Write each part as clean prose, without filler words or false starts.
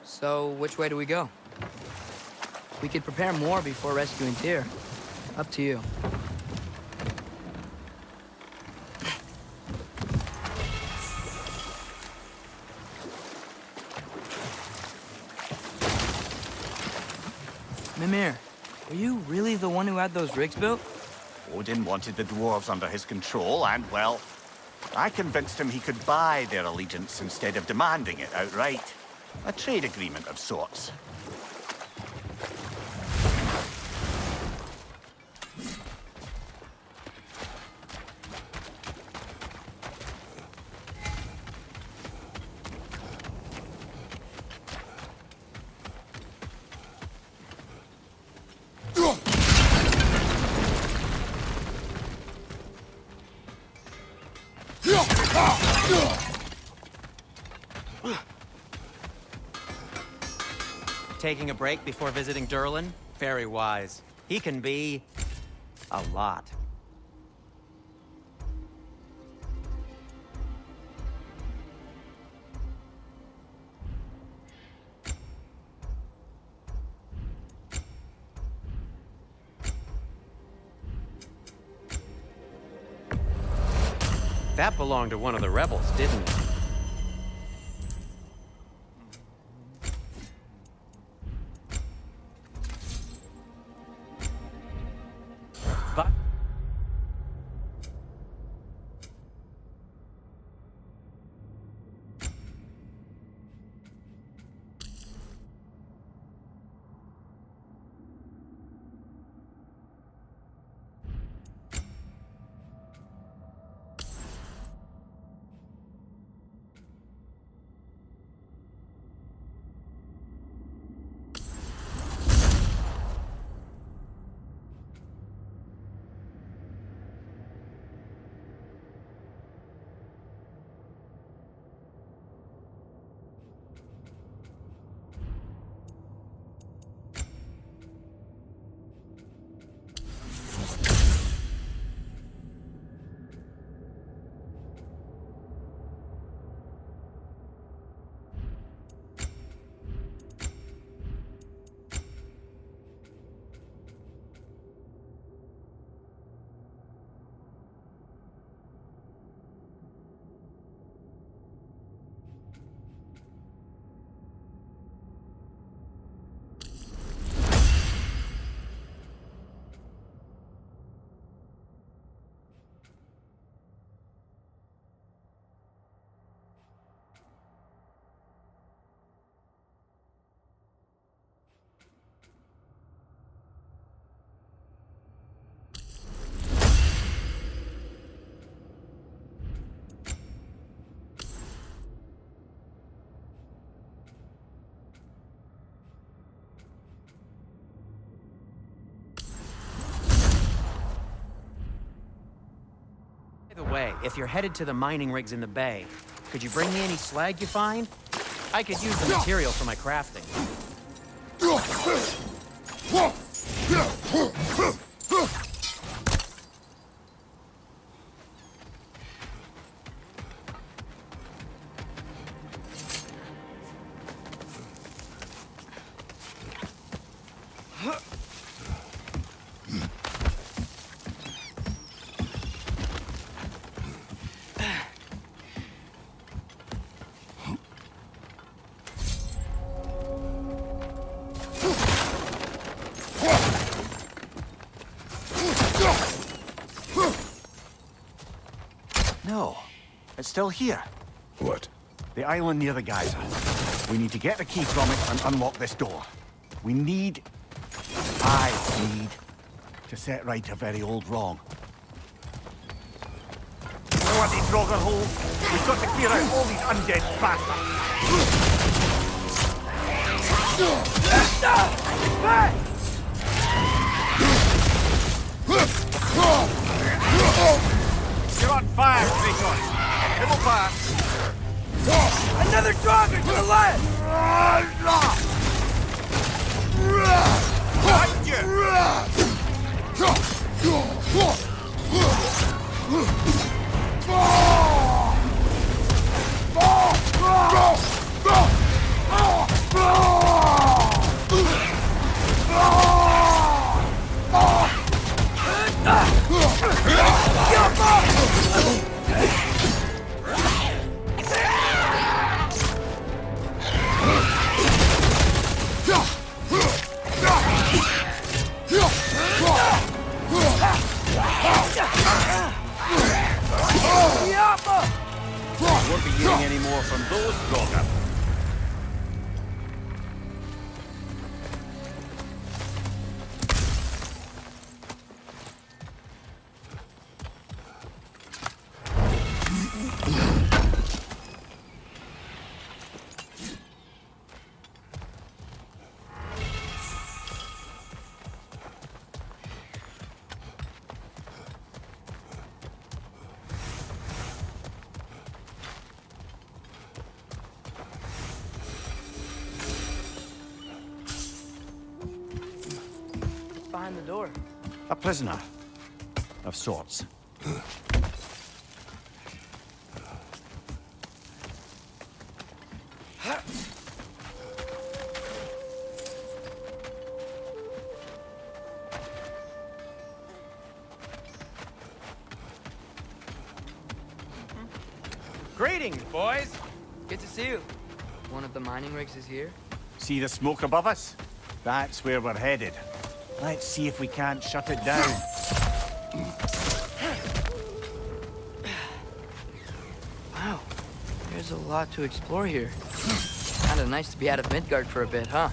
So, which way do we go? We could prepare more before rescuing Tyr. Up to you. Mimir, are you really the one who had those rigs built? Odin wanted the dwarves under his control, and, well, I convinced him he could buy their allegiance instead of demanding it outright. A trade agreement of sorts. Taking a break before visiting Durlin? Very wise. He can be... a lot. That belonged to one of the rebels, didn't it? But... By the way, if you're headed to the mining rigs in the bay, could you bring me any slag you find? I could use the material for my crafting. No, it's still here. What? The island near the geyser. We need to get the key from it and unlock this door. I need to set right a very old wrong. You know what these Roger hold? We've got to clear out all these undead bastards. You're on fire, Kratos. It will pass. Another dragon to the left! Behind you! behind the door? A prisoner. Of sorts. Greetings, boys. Good to see you. One of the mining rigs is here? See the smoke above us? That's where we're headed. Let's see if we can't shut it down. Wow, there's a lot to explore here. Kinda nice to be out of Midgard for a bit, huh?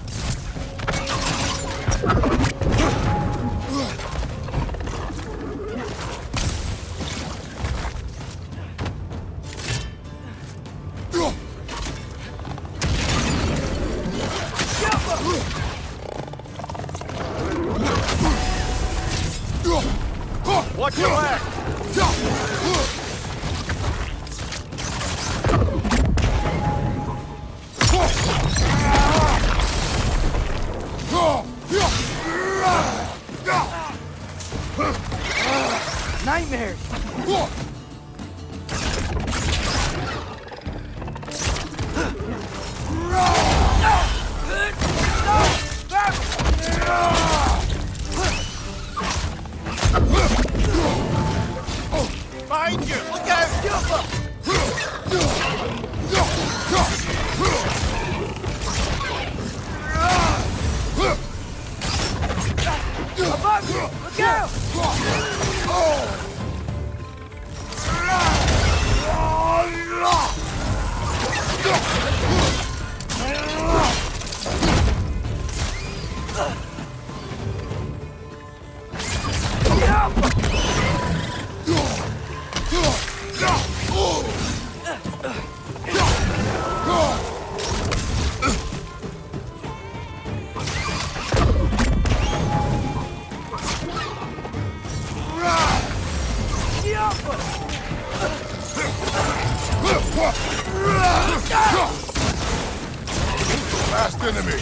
Watch your back! Nightmares! Behind you! Look out! Above you! Look out! Last enemy.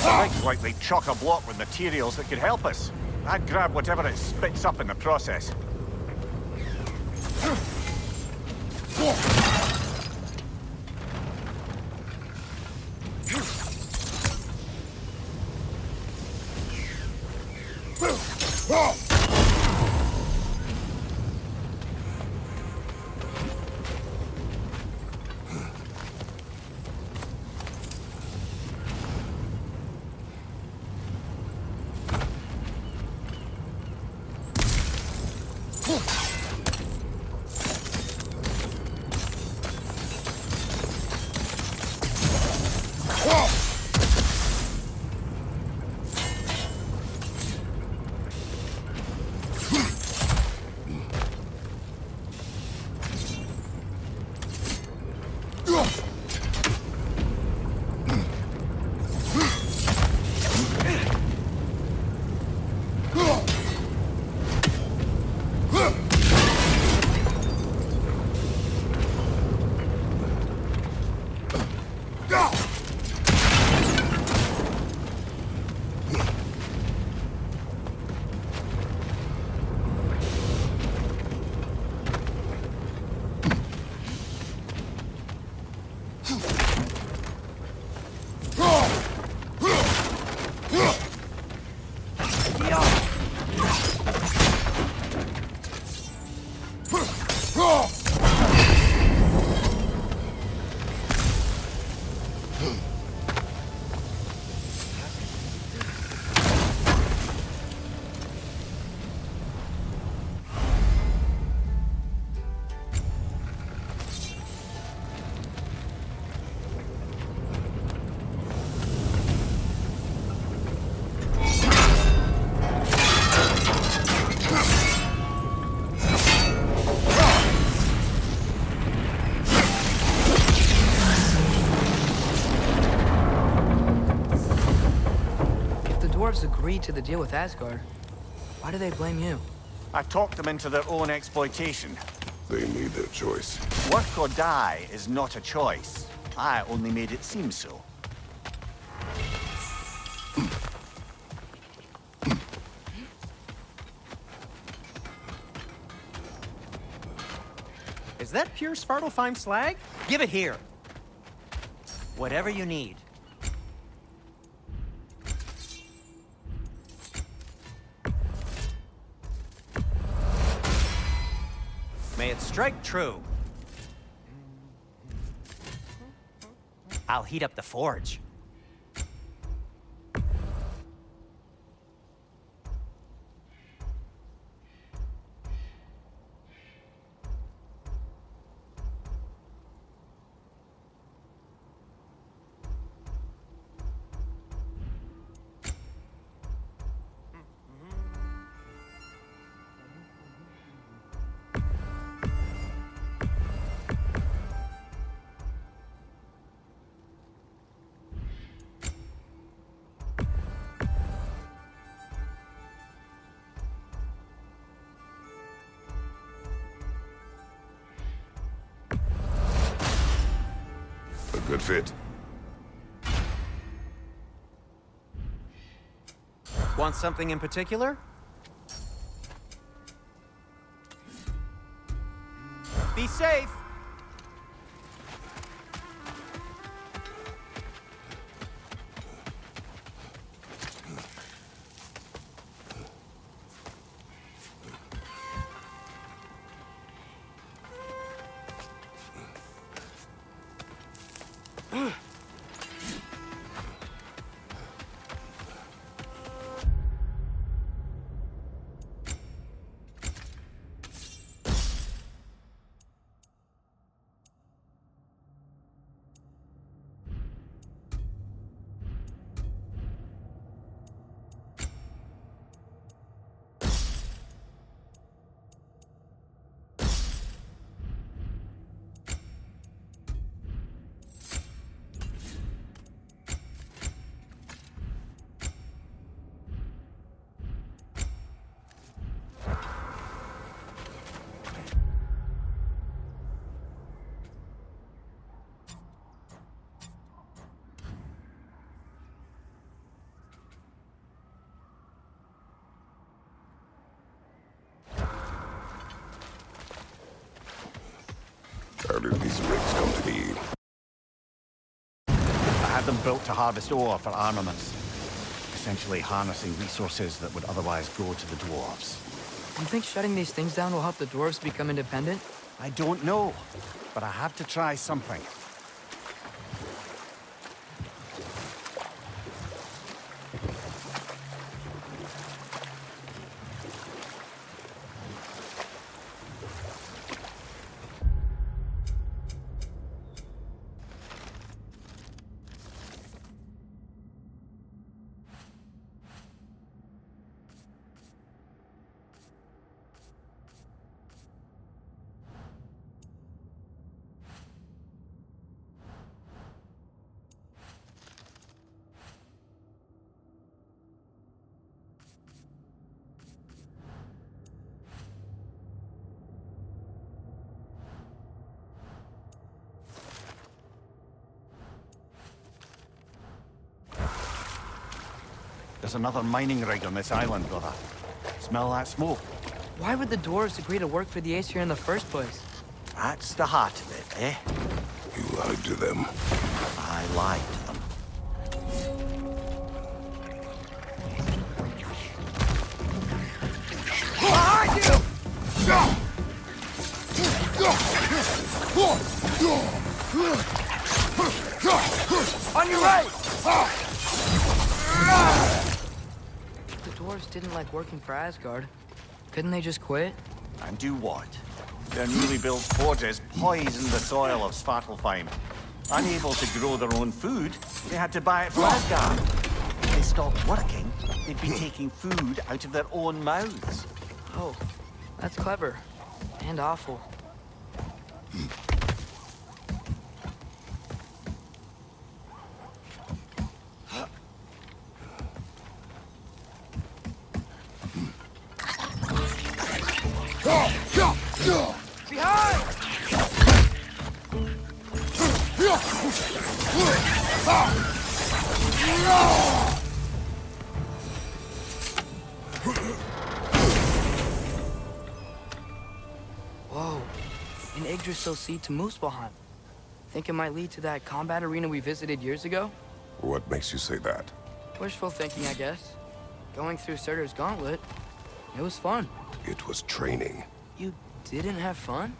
Looks like they chock a block with materials that could help us. I'd grab whatever it spits up in the process. dwarves agreed to the deal with Asgard. Why do they blame you? I talked them into their own exploitation. They made their choice. Work or die is not a choice. I only made it seem so. Is that pure Svartalfheim slag? Give it here. Whatever you need. May it strike true. I'll heat up the forge. A good fit. Want something in particular? Be safe! How did these rigs come to be? I had them built to harvest ore for armaments. Essentially harnessing resources that would otherwise go to the dwarves. Do you think shutting these things down will help the dwarves become independent? I don't know, but I have to try something. There's another mining rig on this island, brother. Smell that smoke? Why would the dwarves agree to work for the Aesir in the first place? That's the heart of it, eh? You lied to them. I lied to them. Behind you! On your right! If the dwarves didn't like working for Asgard, couldn't they just quit? And do what? Their newly built forges poisoned the soil of Svartalfheim. Unable to grow their own food, they had to buy it from Asgard. If they stopped working, they'd be taking food out of their own mouths. Oh, that's clever. And awful. Behind! Whoa, an Yggdrasil seed to Muspelheim. Think it might lead to that combat arena we visited years ago? What makes you say that? Wishful thinking, I guess. Going through Surtur's gauntlet, it was fun. It was training. You didn't have fun?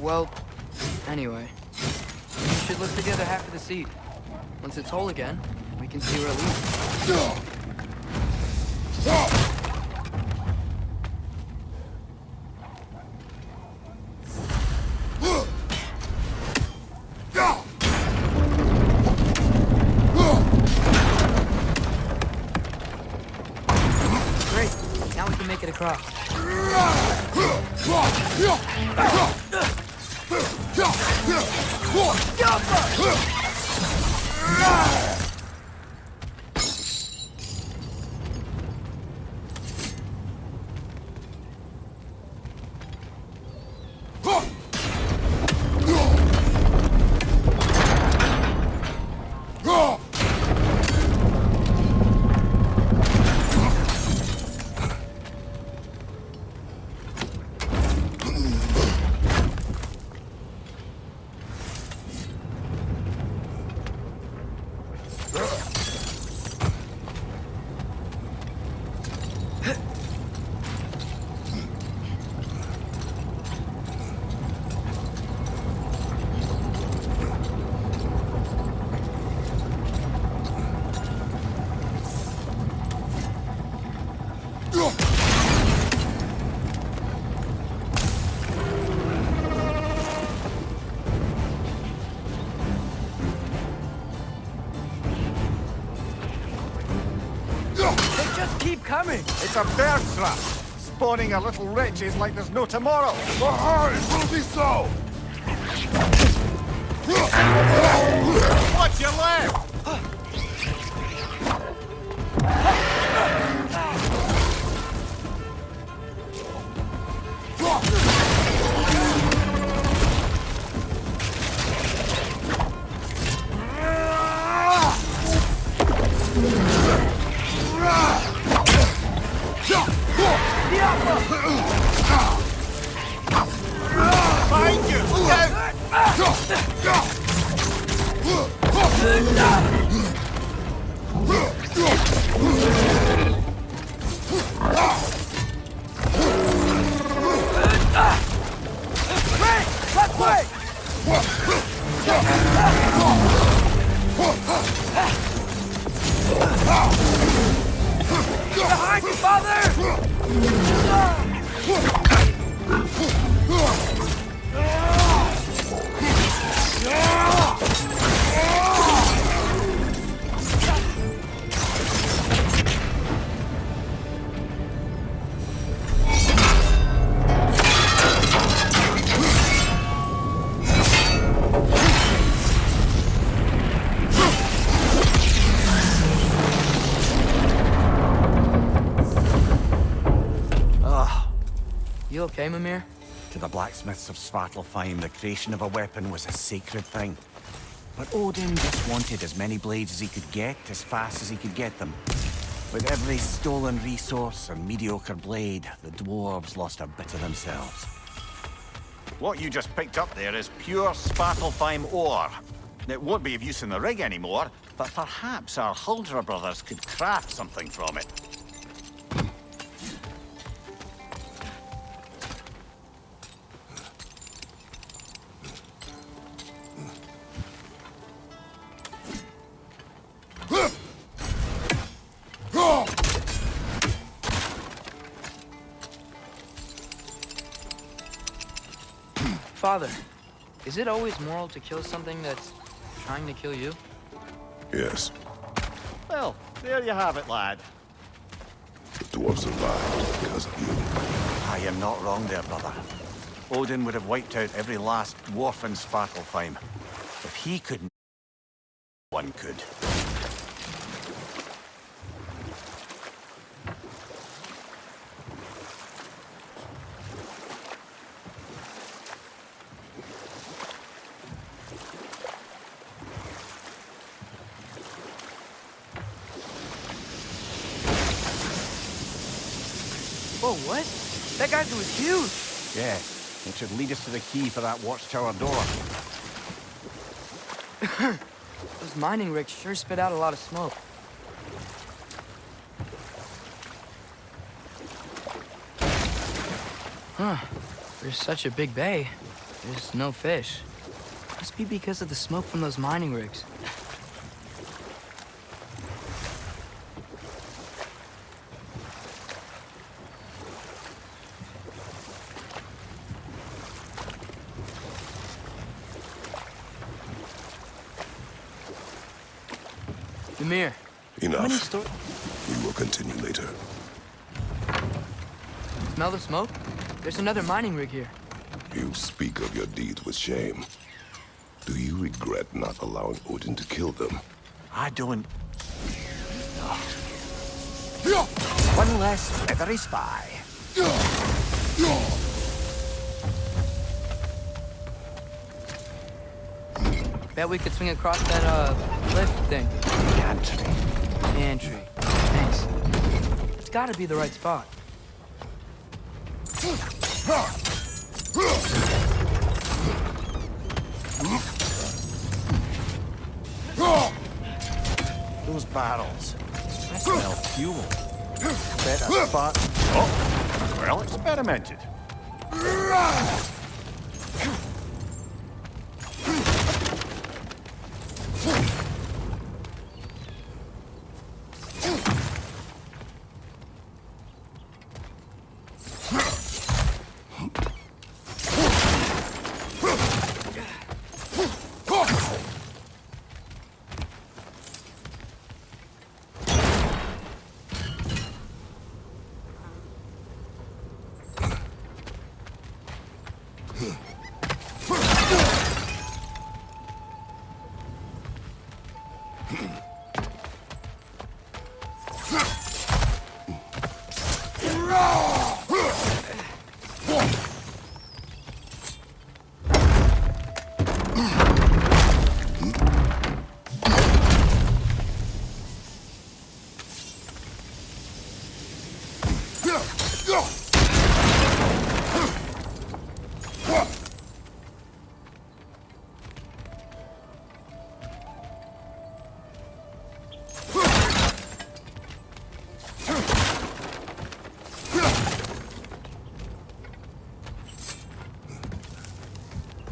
Well, anyway. We should look for the other half of the seed. Once it's whole again, we can see where it leads. Great. Now we can make it across. They just keep coming. It's a bear trap. Spawning a little riches like there's no tomorrow. For her, it will be so! Watch your leg! Behind you! Look out! Hey! Left way! Behind you, father! You okay, Mimir? To the blacksmiths of Svartalfheim, the creation of a weapon was a sacred thing. But Odin just wanted as many blades as he could get, as fast as he could get them. With every stolen resource and mediocre blade, the dwarves lost a bit of themselves. What you just picked up there is pure Svartalfheim ore. It won't be of use in the rig anymore, but perhaps our Huldra brothers could craft something from it. Father, is it always moral to kill something that's trying to kill you? Yes, Well, there you have it, lad. the dwarves survived because of you. I am not wrong there, brother. Odin would have wiped out every last dwarf in Svartalfheim. If he couldn't, one could. Whoa, what? That geyser was huge! Yes, it should lead us to the key for that watchtower door. Those mining rigs sure spit out a lot of smoke. Huh. There's such a big bay. There's no fish. Must be because of the smoke from those mining rigs. Demir. Enough. We will continue later. Smell the smoke? There's another mining rig here. You speak of your deeds with shame. Do you regret not allowing Odin to kill them? I don't... One less feathery spy. Bet we could swing across that, cliff thing. Gantry. Gantry. Thanks. It's gotta be the right spot. Those barrels. I smell fuel. Better spot. Oh, well experimented.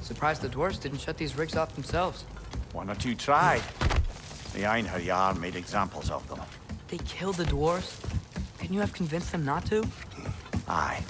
Surprised the dwarves didn't shut these rigs off themselves. One or two tried. The Einherjar made examples of them. They killed the dwarves? Couldn't you have convinced them not to? Aye.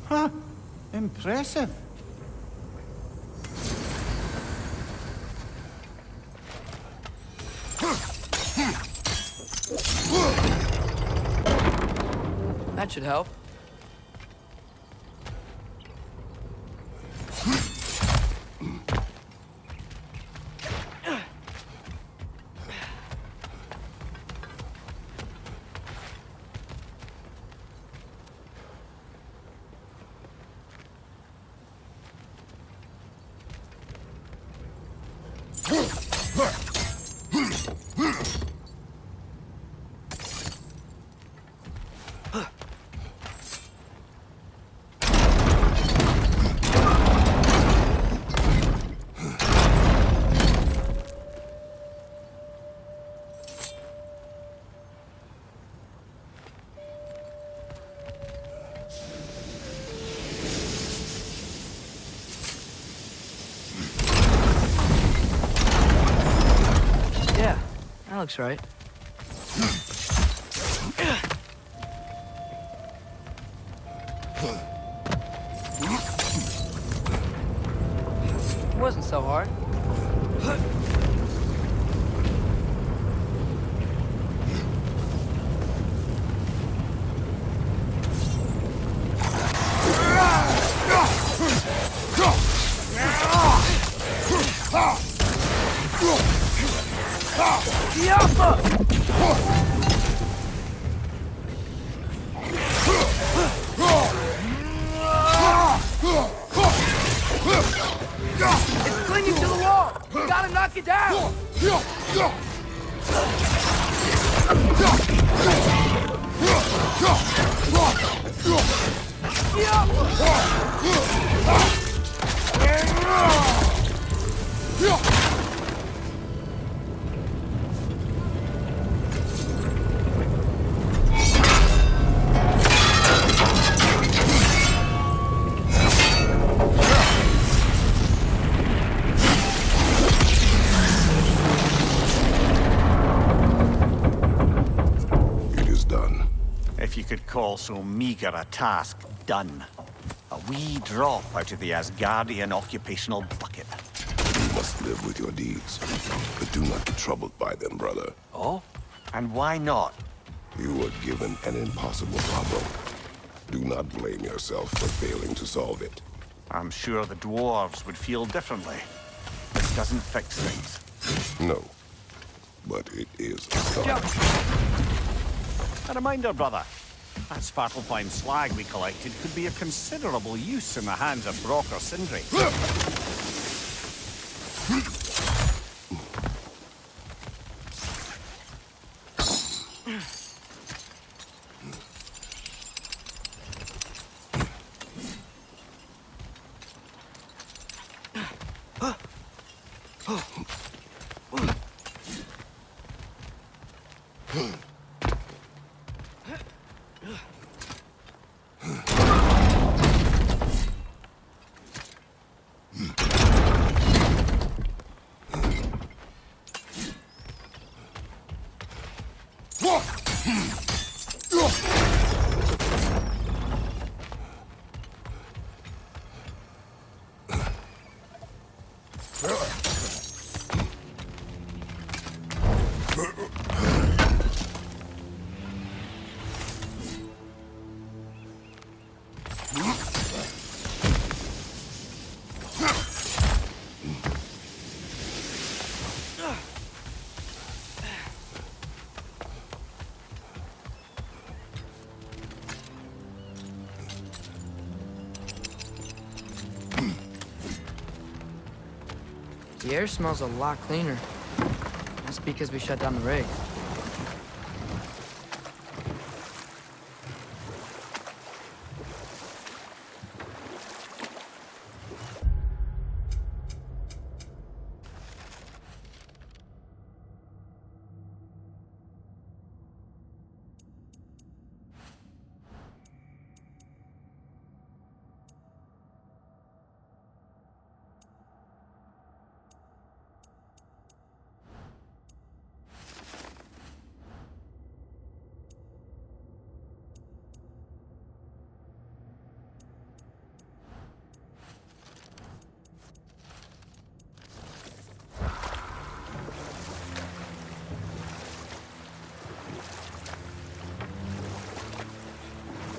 Huh. Impressive. That should help. That looks right. It wasn't so hard. It's clinging to the wall! We gotta knock it down! It is done. If you could call so meager a task done. A wee drop out of the Asgardian occupational bucket. You must live with your deeds, but do not be troubled by them, brother. Oh? And why not? You were given an impossible problem. Do not blame yourself for failing to solve it. I'm sure the dwarves would feel differently. This doesn't fix things. No, but it is a start. Jump! A reminder, brother. That Svartalfheim slag we collected could be of considerable use in the hands of Brock or Sindri. The air smells a lot cleaner. That's because we shut down the rig.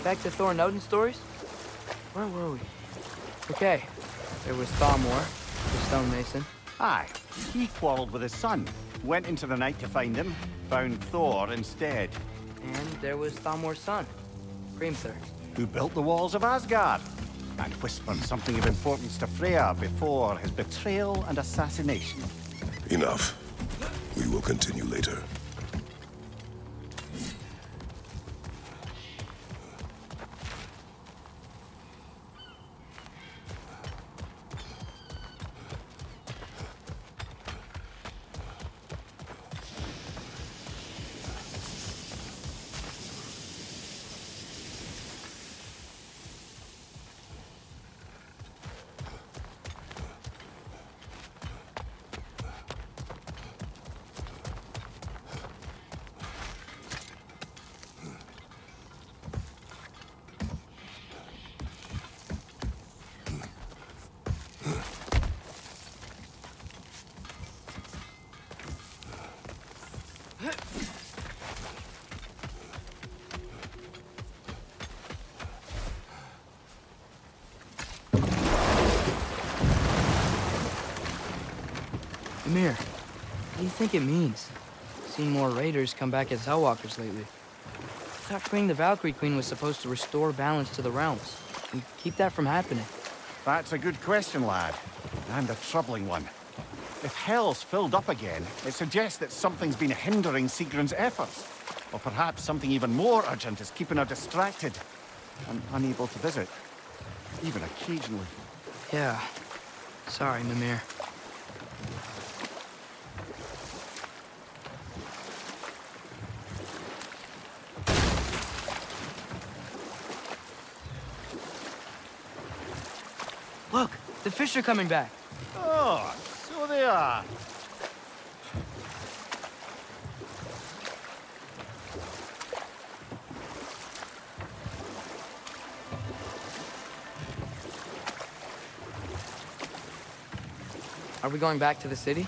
Back to Thor and Odin stories? Where were we? Okay, there was Thalmor, the stonemason. Aye, he quarreled with his son. Went into the night to find him, found Thor instead. And there was Thalmor's son, Hrimthur. Who built the walls of Asgard and whispered something of importance to Freya before his betrayal and assassination. Enough. We will continue later. Amir, what do you think it means? Seen more raiders come back as Hellwalkers lately. I thought freeing the Valkyrie Queen was supposed to restore balance to the realms and keep that from happening. That's a good question, lad. And a troubling one. If Hell's filled up again, it suggests that something's been hindering Sigrun's efforts. Or perhaps something even more urgent is keeping her distracted and unable to visit. Even occasionally. Yeah. Sorry, Mimir. Look, the fish are coming back. Oh, so they are. Are we going back to the city?